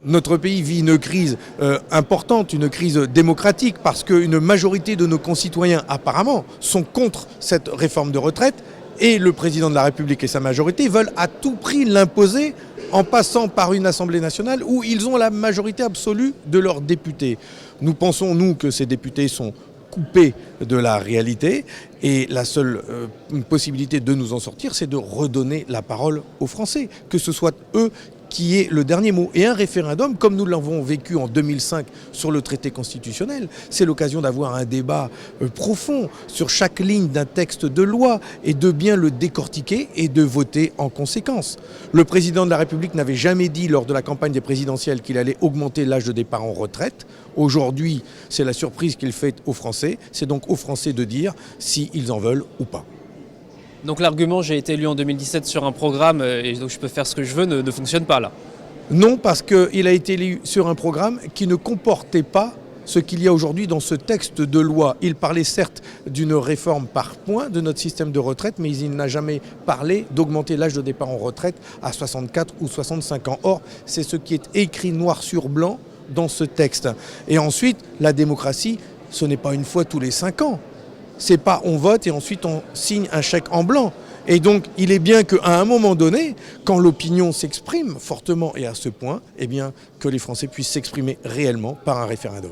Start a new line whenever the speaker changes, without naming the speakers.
Notre pays vit une crise importante, une crise démocratique, parce qu'une majorité de nos concitoyens, apparemment, sont contre cette réforme de retraite, et le président de la République et sa majorité veulent à tout prix l'imposer en passant par une Assemblée nationale où ils ont la majorité absolue de leurs députés. Nous pensons, nous, que ces députés sont coupés de la réalité, et la seule possibilité de nous en sortir, c'est de redonner la parole aux Français, que ce soit eux qui est le dernier mot. Et un référendum, comme nous l'avons vécu en 2005 sur le traité constitutionnel, c'est l'occasion d'avoir un débat profond sur chaque ligne d'un texte de loi et de bien le décortiquer et de voter en conséquence. Le président de la République n'avait jamais dit lors de la campagne des présidentielles qu'il allait augmenter l'âge de départ en retraite. Aujourd'hui, c'est la surprise qu'il fait aux Français. C'est donc aux Français de dire s'ils en veulent ou pas.
Donc l'argument j'ai été élu en 2017 sur un programme et donc je peux faire ce que je veux ne fonctionne pas là.
Non, parce qu'il a été élu sur un programme qui ne comportait pas ce qu'il y a aujourd'hui dans ce texte de loi. Il parlait certes d'une réforme par points de notre système de retraite, mais il n'a jamais parlé d'augmenter l'âge de départ en retraite à 64 ou 65 ans. Or, c'est ce qui est écrit noir sur blanc dans ce texte. Et ensuite, la démocratie, ce n'est pas une fois tous les 5 ans. C'est pas on vote et ensuite on signe un chèque en blanc. Et donc il est bien qu'à un moment donné, quand l'opinion s'exprime fortement et à ce point, eh bien que les Français puissent s'exprimer réellement par un référendum.